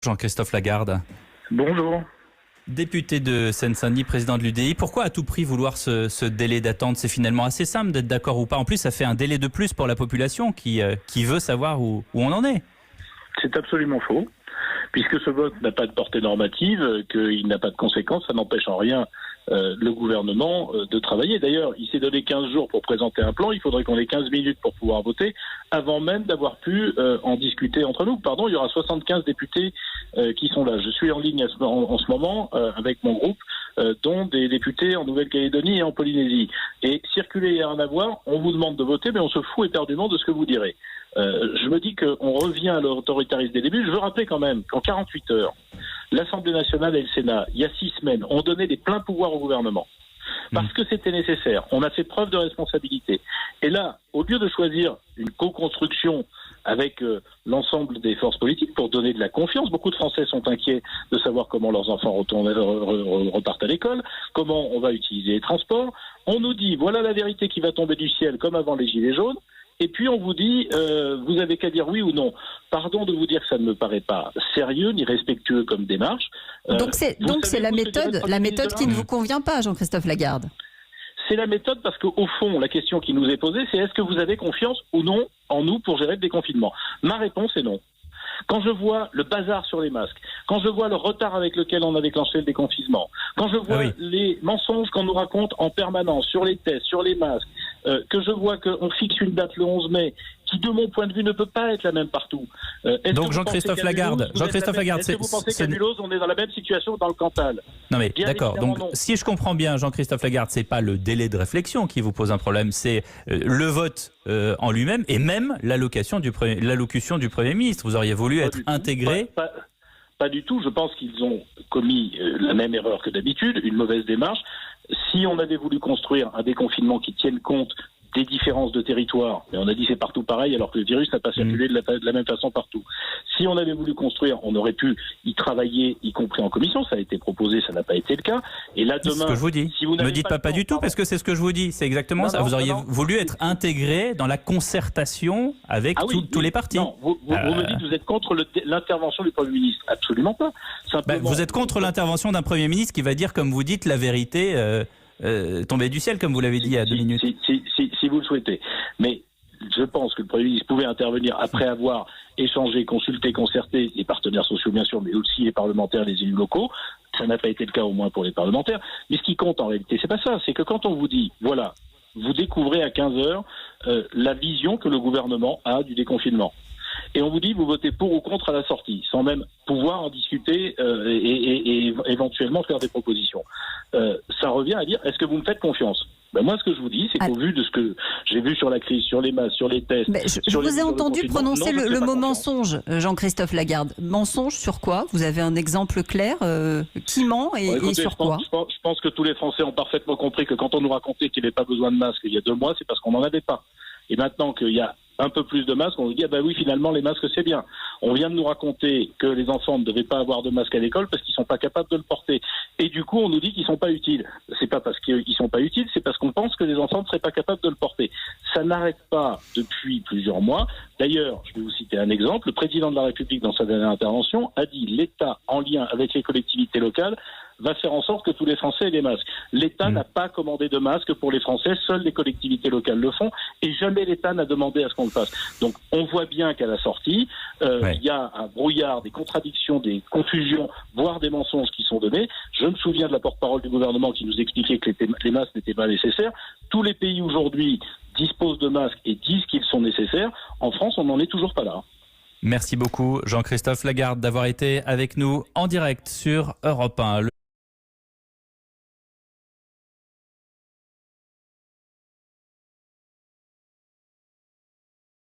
Jean-Christophe Lagarde. Bonjour. Député de Seine-Saint-Denis, président de l'UDI, pourquoi à tout prix vouloir ce délai d'attente? C'est finalement assez simple d'être d'accord ou pas. En plus, ça fait un délai de plus pour la population qui veut savoir où on en est. C'est absolument faux. Puisque ce vote n'a pas de portée normative, qu'il n'a pas de conséquences, ça n'empêche en rien le gouvernement de travailler. D'ailleurs, il s'est donné 15 jours pour présenter un plan, il faudrait qu'on ait 15 minutes pour pouvoir voter, avant même d'avoir pu en discuter entre nous. Pardon, il y aura 75 députés qui sont là. Je suis en ligne en ce moment avec mon groupe, dont des députés en Nouvelle-Calédonie et en Polynésie. Et circuler et rien à voir, on vous demande de voter, mais on se fout éperdument de ce que vous direz. Je me dis qu'on revient à l'autoritarisme des débuts. Je veux rappeler quand même qu'en 48 heures, l'Assemblée nationale et le Sénat, il y a 6 semaines, ont donné des pleins pouvoirs au gouvernement. Parce que c'était nécessaire. On a fait preuve de responsabilité. Et là, au lieu de choisir une co-construction avec l'ensemble des forces politiques pour donner de la confiance, beaucoup de Français sont inquiets de savoir comment leurs enfants repartent à l'école, comment on va utiliser les transports. On nous dit, voilà la vérité qui va tomber du ciel comme avant les Gilets jaunes. Et puis on vous dit, vous avez qu'à dire oui ou non. Pardon de vous dire que ça ne me paraît pas sérieux ni respectueux comme démarche. Donc c'est la méthode qui ne vous convient pas, Jean-Christophe Lagarde. C'est la méthode parce qu'au fond, la question qui nous est posée, c'est est-ce que vous avez confiance ou non en nous pour gérer le déconfinement? Ma réponse est non. Quand je vois le bazar sur les masques, quand je vois le retard avec lequel on a déclenché le déconfinement, quand je vois les mensonges qu'on nous raconte en permanence sur les tests, sur les masques, que je vois qu'on fixe une date le 11 mai, qui de mon point de vue ne peut pas être la même partout. Donc Jean-Christophe Lagarde, est-ce que vous pensez qu'à Mulhouse, on est dans la même situation que dans le Cantal? Non mais d'accord, donc non. Si je comprends bien, Jean-Christophe Lagarde, c'est pas le délai de réflexion qui vous pose un problème, c'est le vote en lui-même et même l'allocution du Premier ministre. Vous auriez voulu être intégré. Pas du tout, je pense qu'ils ont commis la même erreur que d'habitude, une mauvaise démarche. Si on avait voulu construire un déconfinement qui tienne compte des différences de territoire, mais on a dit c'est partout pareil alors que le virus n'a pas circulé de la même façon partout. Si on avait voulu construire, on aurait pu y travailler, y compris en commission, ça a été proposé, ça n'a pas été le cas. Et là demain, c'est ce que je vous dis. Si vous me dites pas du tout, parce que c'est ce que je vous dis, c'est exactement ça. Vous auriez voulu être intégré dans la concertation avec tous les partis. Non, vous me dites que vous êtes contre l'intervention du Premier ministre. Absolument pas. Simplement, vous êtes contre l'intervention d'un Premier ministre qui va dire, comme vous dites, la vérité tombée du ciel, comme vous l'avez dit il y a 2 minutes. Si vous le souhaitez. Mais je pense que le Premier ministre pouvait intervenir après avoir échangé, consulté, concerté les partenaires sociaux, bien sûr, mais aussi les parlementaires, les élus locaux. Ça n'a pas été le cas, au moins pour les parlementaires. Mais ce qui compte en réalité, c'est pas ça. C'est que quand on vous dit, voilà, vous découvrez à 15 heures la vision que le gouvernement a du déconfinement. Et on vous dit, vous votez pour ou contre à la sortie, sans même pouvoir en discuter et éventuellement faire des propositions. Ça revient à dire, est-ce que vous me faites confiance? Moi, ce que je vous dis, c'est qu'au vu de ce que j'ai vu sur la crise, sur les masques, sur les tests... Je vous ai entendu prononcer le mot mensonge, Jean-Christophe Lagarde. Mensonge sur quoi? Vous avez un exemple clair? Qui ment et sur quoi? Je pense que tous les Français ont parfaitement compris que quand on nous racontait qu'il n'y avait pas besoin de masques il y a 2 mois, c'est parce qu'on n'en avait pas. Et maintenant qu'il y a un peu plus de masques, on nous dit oui, finalement les masques c'est bien. On vient de nous raconter que les enfants ne devaient pas avoir de masque à l'école parce qu'ils sont pas capables de le porter. Et du coup, on nous dit qu'ils sont pas utiles. C'est pas parce qu'ils sont pas utiles, c'est parce qu'on pense que les enfants ne seraient pas capables de le porter. Ça n'arrête pas depuis plusieurs mois. D'ailleurs, je vais vous citer un exemple. Le président de la République, dans sa dernière intervention, a dit l'État, en lien avec les collectivités locales, va faire en sorte que tous les Français aient des masques. L'État n'a pas commandé de masques pour les Français, seules les collectivités locales le font, et jamais l'État n'a demandé à ce qu'on le fasse. Donc on voit bien qu'à la sortie, il y a un brouillard, des contradictions, des confusions, voire des mensonges qui sont donnés. Je me souviens de la porte-parole du gouvernement qui nous expliquait que les masques n'étaient pas nécessaires. Tous les pays aujourd'hui disposent de masques et disent qu'ils sont nécessaires. En France, on n'en est toujours pas là. Merci beaucoup Jean-Christophe Lagarde d'avoir été avec nous en direct sur Europe 1.